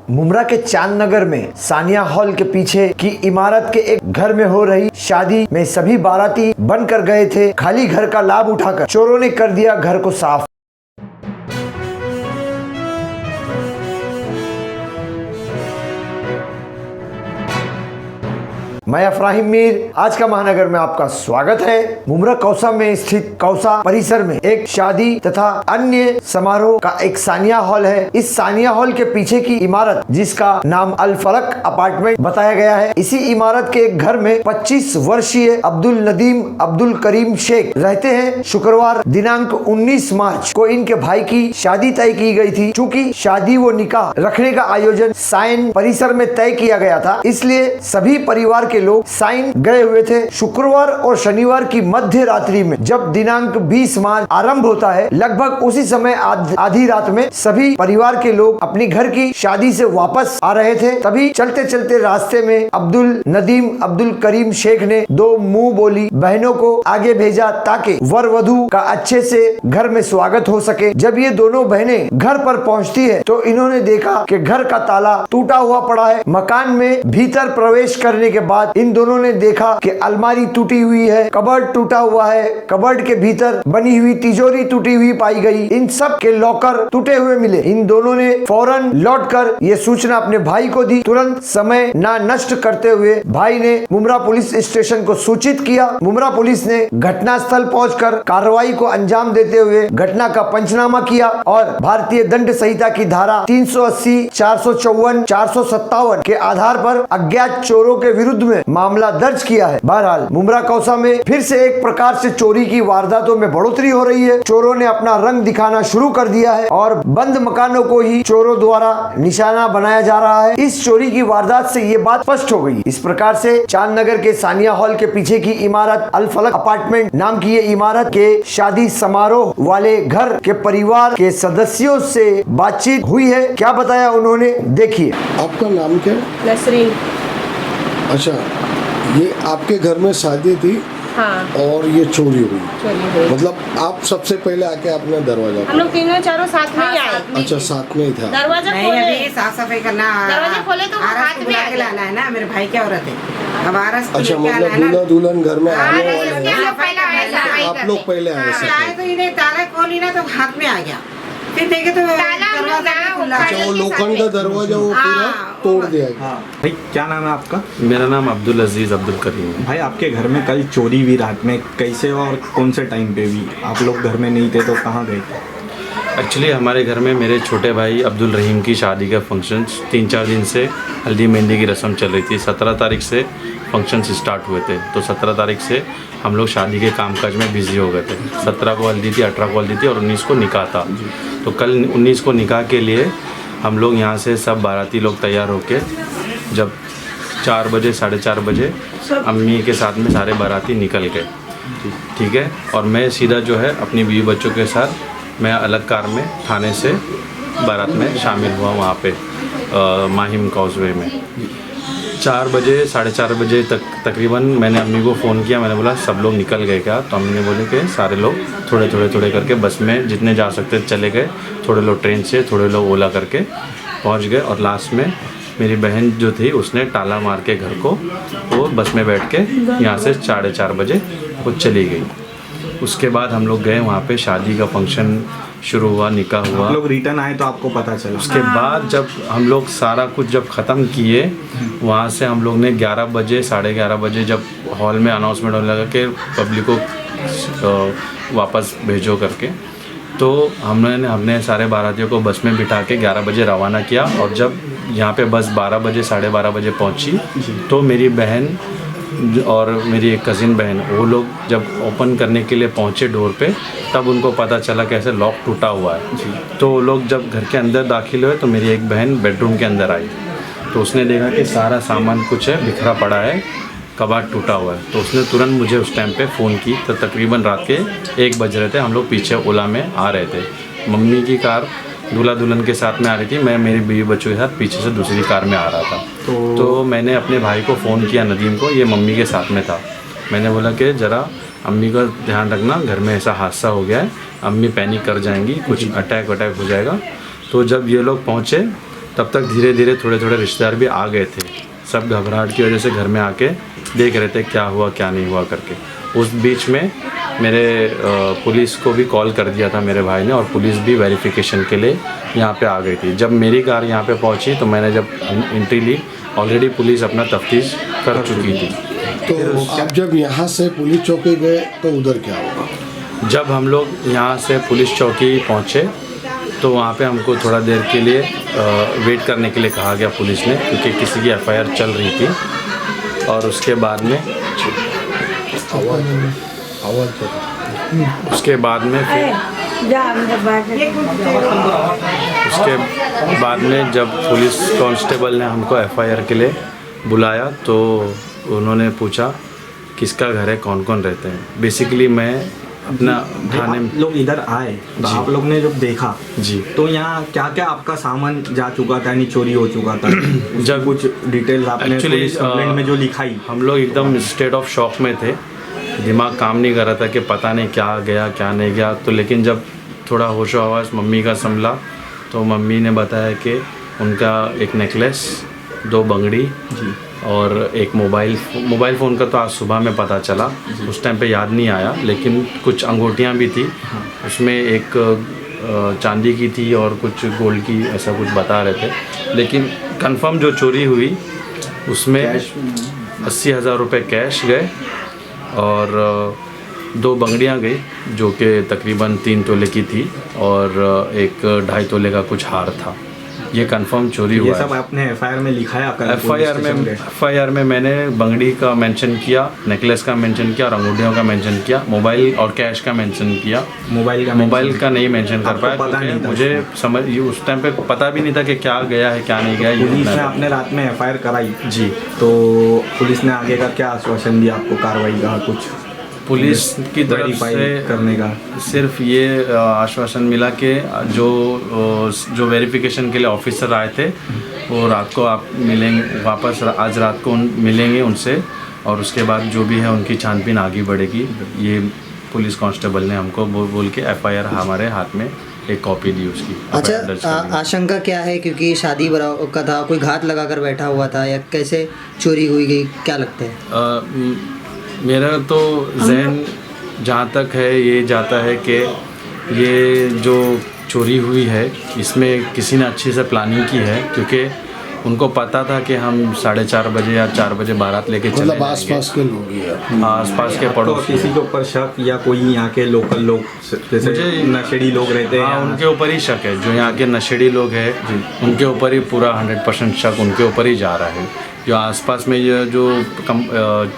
मुमरा के चांद नगर में सानिया हॉल के पीछे की इमारत के एक घर में हो रही शादी में सभी बाराती बनकर गए थे। खाली घर का लाभ उठाकर चोरों ने कर दिया घर को साफ। मैं अफराहिम मीर, आज का महानगर में आपका स्वागत है। मुमरा कौसा में स्थित कौसा परिसर में एक शादी तथा अन्य समारोह का एक सानिया हॉल है। इस सानिया हॉल के पीछे की इमारत, जिसका नाम अल फलक अपार्टमेंट बताया गया है, इसी इमारत के एक घर में 25 वर्षीय अब्दुल नदीम अब्दुल करीम शेख रहते हैं। शुक्रवार दिनांक 19 मार्च को इनके भाई की शादी तय की गई थी। चूँकि शादी व निकाह रखने का आयोजन साइन परिसर में तय किया गया था, इसलिए सभी परिवार के लोग साइन गए हुए थे। शुक्रवार और शनिवार की मध्य रात्रि में जब दिनांक 20 मार्च आरंभ होता है, लगभग उसी समय आधी रात में सभी परिवार के लोग अपनी घर की शादी से वापस आ रहे थे। तभी चलते चलते रास्ते में अब्दुल नदीम अब्दुल करीम शेख ने दो मुंह बोली बहनों को आगे भेजा ताकि वर वधू का अच्छे से घर में स्वागत हो सके। जब ये दोनों बहनें घर पर पहुंचती है तो इन्होंने देखा कि घर का ताला टूटा हुआ पड़ा है। मकान में भीतर प्रवेश करने के बाद इन दोनों ने देखा कि अलमारी टूटी हुई है, कबर्ड टूटा हुआ है, कबर्ड के भीतर बनी हुई तिजोरी टूटी हुई पाई गई। इन सब के लॉकर टूटे हुए मिले। इन दोनों ने फौरन लौटकर ये सूचना अपने भाई को दी। तुरंत समय ना नष्ट करते हुए भाई ने मुमरा पुलिस स्टेशन को सूचित किया। मुमरा पुलिस ने घटनास्थल पहुंचकर कार्रवाई को अंजाम देते हुए घटना का पंचनामा किया और भारतीय दंड संहिता की धारा 380, 454, 457 के आधार पर अज्ञात चोरों के विरुद्ध में मामला दर्ज किया है। बहरहाल मुमरा कौसा में फिर से एक प्रकार से चोरी की वारदातों में बढ़ोतरी हो रही है। चोरों ने अपना रंग दिखाना शुरू कर दिया है और बंद मकानों को ही चोरों द्वारा निशाना बनाया जा रहा है। इस चोरी की वारदात से ये बात स्पष्ट हो गई। इस प्रकार से चांद नगर के सानिया हॉल के पीछे की इमारत अल फलक अपार्टमेंट नाम की ये इमारत के शादी समारोह वाले घर के परिवार के सदस्यों से बातचीत हुई है। क्या बताया उन्होंने, देखिए। आपका नाम क्या है? नसरीन। अच्छा, ये आपके घर में शादी थी? हाँ। और ये चोरी हुई? मतलब आप सबसे पहले आके अपना दरवाजा हम लोग तीनों चारों साथ में ही आए। अच्छा, साथ में ही था। दरवाजा खोले, अभी साफ सफाई करना, दरवाजा खोले तो हाथ में आके लाना है ना। मेरे भाई की औरत है, अब आरस अच्छा, मतलब दूल्हा दुल्हन घर में आने वाले हैं। आप लोग पहले आए? आए तो इन्हें ताला खोली ना तो हाथ में आ गया। फिर देखे तो दरवाजा खुला। अच्छा, वो लोखंड का दरवाजा वो पूरा तोड़ दिया गया। भाई क्या नाम है आपका? मेरा नाम अब्दुल अजीज़ अब्दुल करीम है। भाई आपके घर में कल चोरी हुई रात में, कैसे और कौन से टाइम पे हुई? आप लोग घर में नहीं थे तो कहाँ गए थे? एक्चुअली हमारे घर में मेरे छोटे भाई अब्दुल रहीम की शादी का फंक्शन 3-4 दिन से हल्दी मेहंदी की रस्म चल रही थी। 17 तारीख से फंक्शंस स्टार्ट हुए थे, तो 17 तारीख से हम लोग शादी के कामकाज में बिज़ी हो गए थे। 17 को हल्दी थी, 18 को हल्दी थी और 19 को निकाह था। तो कल 19 को निकाह के लिए हम लोग यहाँ से सब बाराती लोग तैयार होके जब 4 बजे 4:30 बजे अम्मी के साथ में सारे बाराती निकल गए, ठीक है। और मैं सीधा जो है अपनी बीवी बच्चों के साथ मैं अलग कार में थाने से बारात में शामिल हुआ वहाँ पे माहिम कॉजवे में। 4 बजे 4:30 बजे तक तकरीबन मैंने अम्मी को फ़ोन किया। मैंने बोला सब लोग निकल गए क्या? तो अम्मी ने बोले कि सारे लोग थोड़े करके बस में जितने जा सकते चले गए। थोड़े लोग ट्रेन से, थोड़े लोग ओला करके पहुंच गए। और लास्ट में मेरी बहन जो थी उसने ताला मार के घर को वो बस में बैठ के यहाँ से 4:30 बजे वो चली गई। उसके बाद हम लोग गए वहाँ पे, शादी का फंक्शन शुरू हुआ, निकाह हुआ। आप लोग रिटर्न आए तो आपको पता चला? उसके बाद जब हम लोग सारा कुछ जब ख़त्म किए, वहाँ से हम लोग ने 11 बजे 11:30 बजे जब हॉल में अनाउंसमेंट होने लगा कि पब्लिक को वापस भेजो करके, तो हमने सारे बारातियों को बस में बिठा के 11 बजे रवाना किया। और जब यहाँ पे बस 12 बजे 12:30 बजे पहुँची तो मेरी बहन और मेरी एक कज़िन बहन वो लोग जब ओपन करने के लिए पहुँचे डोर पे, तब उनको पता चला कैसे लॉक टूटा हुआ है। तो वो लोग जब घर के अंदर दाखिल हुए तो मेरी एक बहन बेडरूम के अंदर आई, तो उसने देखा कि सारा सामान कुछ है बिखरा पड़ा है, कबाड़ टूटा हुआ है। तो उसने तुरंत मुझे उस टाइम पे फ़ोन की। तो तकरीबन रात के 1 बज रहे थे। हम लोग पीछे ओला में आ रहे थे। मम्मी की कार दूल्हा दुल्हन के साथ में आ रही थी, मैं मेरी बीवी बच्चों के साथ पीछे से दूसरी कार में आ रहा था। तो मैंने अपने भाई को फ़ोन किया, नदीम को, ये मम्मी के साथ में था। मैंने बोला कि ज़रा अम्मी का ध्यान रखना, घर में ऐसा हादसा हो गया है, अम्मी पैनिक कर जाएंगी, कुछ अटैक हो जाएगा। तो जब ये लोग पहुँचे तब तक धीरे धीरे थोड़े थोड़े रिश्तेदार भी आ गए थे। सब घबराहट की वजह से घर में आके देख रहे थे क्या हुआ क्या नहीं हुआ करके। उस बीच में मेरे पुलिस को भी कॉल कर दिया था मेरे भाई ने, और पुलिस भी वेरिफिकेशन के लिए यहाँ पे आ गई थी। जब मेरी कार यहाँ पे पहुँची तो मैंने जब एंट्री ली, ऑलरेडी पुलिस अपना तफ्तीश कर चुकी थी। तो अब जब यहाँ से पुलिस चौकी गए तो उधर क्या हुआ? जब हम लोग यहाँ से पुलिस चौकी पहुँचे तो वहाँ पे हमको थोड़ा देर के लिए वेट करने के लिए कहा गया पुलिस ने, क्योंकि किसी की एफआईआर चल रही थी। और उसके बाद में उसके बाद में जब पुलिस कांस्टेबल ने हमको एफआईआर के लिए बुलाया तो उन्होंने पूछा किसका घर है, कौन कौन रहते हैं। बेसिकली मैं अपना थाने में लोग इधर आए तो आप लोग ने जब देखा जी, तो यहाँ क्या क्या आपका सामान जा चुका था, यानी चोरी हो चुका था? जब कुछ डिटेल्स आपने पुलिस कंप्लेंट में जो लिखाई, हम लोग एकदम स्टेट ऑफ शॉक में थे। दिमाग काम नहीं कर रहा था कि पता नहीं क्या गया क्या नहीं गया। तो लेकिन जब थोड़ा होशो हवास मम्मी का संभला तो मम्मी ने बताया कि उनका एक नेकलेस, 2 बंगड़ी जी, और एक मोबाइल फ़ोन का तो आज सुबह में पता चला, उस टाइम पे याद नहीं आया, लेकिन कुछ अंगूठियाँ भी थी। उसमें एक चांदी की थी और कुछ गोल्ड की, ऐसा कुछ बता रहे थे। लेकिन कंफर्म जो चोरी हुई उसमें 80,000 रुपये कैश गए और 2 बंगड़ियाँ गई जो कि तकरीबन 3 तोले की थी, और एक 2.5 तोले का कुछ हार था। ये कंफर्म चोरी हुआ ये है। सब आपने एफआईआर में लिखाया? एफआईआर में मैंने बंगड़ी का मेंशन किया, नेकलेस का मेंशन किया और अंगूठियों का मेंशन किया, मोबाइल और कैश का मेंशन किया। मोबाइल का नहीं मेंशन कर पाया, पता नहीं था। मुझे समझ उस टाइम पे पता भी नहीं था कि क्या गया है क्या नहीं गया। पुलिस ने आपने रात में एफआईआर कराई जी, तो पुलिस ने आगे का क्या आश्वासन दिया आपको, कार्रवाई का कुछ पुलिस की तरफ वेरीफाई से करने का? सिर्फ ये आश्वासन मिला कि जो वेरिफिकेशन के लिए ऑफिसर आए थे वो रात को आप मिलेंगे, वापस आज रात को मिलेंगे उनसे, और उसके बाद जो भी है उनकी छानबीन आगे बढ़ेगी। ये पुलिस कांस्टेबल ने हमको बोल के एफआईआर हमारे हाथ में एक कॉपी दी उसकी। अच्छा, आशंका क्या है, क्योंकि शादी बराबर का था, कोई घात लगाकर बैठा हुआ था या कैसे चोरी हुई गई, क्या लगता है? मेरा तो जहन जहाँ तक है ये जाता है कि ये जो चोरी हुई है इसमें किसी ने अच्छी से प्लानिंग की है, क्योंकि उनको पता था कि हम 4:30 बजे या 4 बजे बारात लेके चले मतलब आसपास के लोग ही हैं। आसपास के तो पड़ोसी। किसी के ऊपर शक या कोई यहाँ के लोकल लोग जैसे नशेड़ी लोग रहते हैं? हाँ, उनके ऊपर ही शक है। जो यहाँ के नशेड़ी लोग हैं उनके ऊपर ही पूरा 100% शक उनके ऊपर ही जा रहा है। जो आसपास में ये जो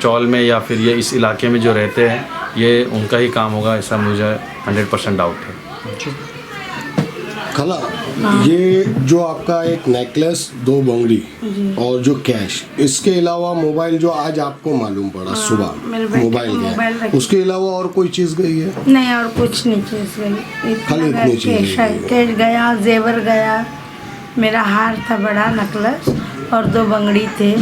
चौल में या फिर ये इस इलाके में जो रहते हैं ये उनका ही काम होगा, ऐसा मुझे 100% डाउट है। खाला, ये जो आपका एक नेकलेस, 2 बंगड़ी और जो कैश, इसके अलावा मोबाइल जो आज आपको मालूम पड़ा सुबह मोबाइल गया, उसके अलावा और कोई चीज़ गई है? नहीं, और कुछ नहीं चीज़ गई। खाली इतनी चीज़ कैश गया, जेवर गया, मेरा हार था बड़ा नेकलेस और 2 बंगड़ी थे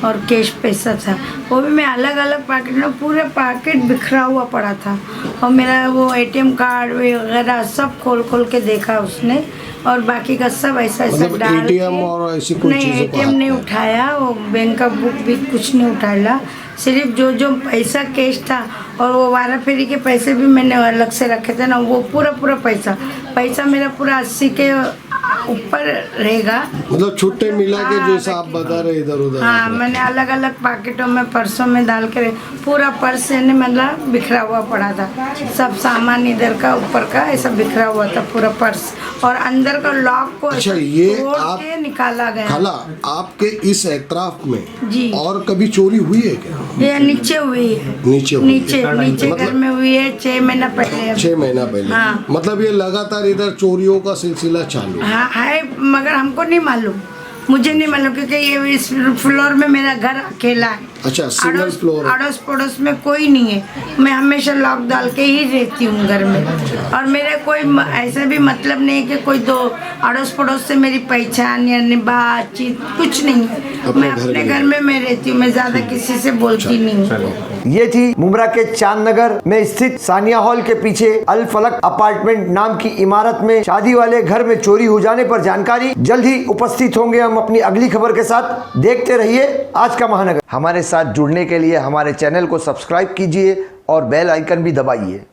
और कैश पैसा था। वो भी मैं अलग अलग पैकेट में, पूरे पैकेट बिखरा हुआ पड़ा था। और मेरा वो एटीएम कार्ड वगैरह सब खोल के देखा उसने, और बाकी का सब ऐसा मतलब डाल एटीएम और ऐसी कोई नहीं, चीज़ों को एटीएम हाथ नहीं में? उठाया, वो बैंक का बुक भी कुछ नहीं उठाया, सिर्फ जो पैसा कैश था और वो 12 फेरी के पैसे भी मैंने अलग से रखे थे ना, वो पूरा पैसा मेरा पूरा 80 के ऊपर रहेगा। मतलब छुट्टे मिला के जैसा आप बता रहे इधर उधर? हाँ, मैंने अलग अलग पैकेटों में पर्सों में डाल के पूरा पर्स मतलब बिखरा हुआ पड़ा था। सब सामान इधर का ऊपर का ऐसा बिखरा हुआ था पूरा पर्स, और अंदर का लॉक को अच्छा, ये तोड़ आप के निकाला गया। खाला, आपके इस एतराफ में जी और कभी चोरी हुई है क्या? ये नीचे हुई है, नीचे हुई है? नीचे घर में हुई है 6 महीना पहले। 6 महीना पहले? हाँ। मतलब ये लगातार इधर चोरियों का सिलसिला चालू है? हाँ है, मगर हमको नहीं मालूम। मुझे नहीं मालूम क्योंकि ये इस फ्लोर में मेरा घर अकेला है। अच्छा, सिंगल फ्लोर है। अड़ोस पड़ोस में कोई नहीं है। मैं हमेशा लॉक डाल के ही रहती हूँ घर में, और मेरे कोई ऐसा भी मतलब नहीं है कि कोई दो अड़ोस पड़ोस से मेरी पहचान या बातचीत कुछ नहीं है। मैं अपने घर में मैं रहती हूँ, मैं ज्यादा किसी से बोलती नहीं हूँ। ये थी मुमरा के चांद नगर में स्थित सानिया हॉल के पीछे अल फलक अपार्टमेंट नाम की इमारत में शादी वाले घर में चोरी हो जाने पर जानकारी। जल्द ही उपस्थित होंगे हम अपनी अगली खबर के साथ। देखते रहिए आज का महानगर। हमारे साथ जुड़ने के लिए हमारे चैनल को सब्सक्राइब कीजिए और बेल आइकन भी दबाइए।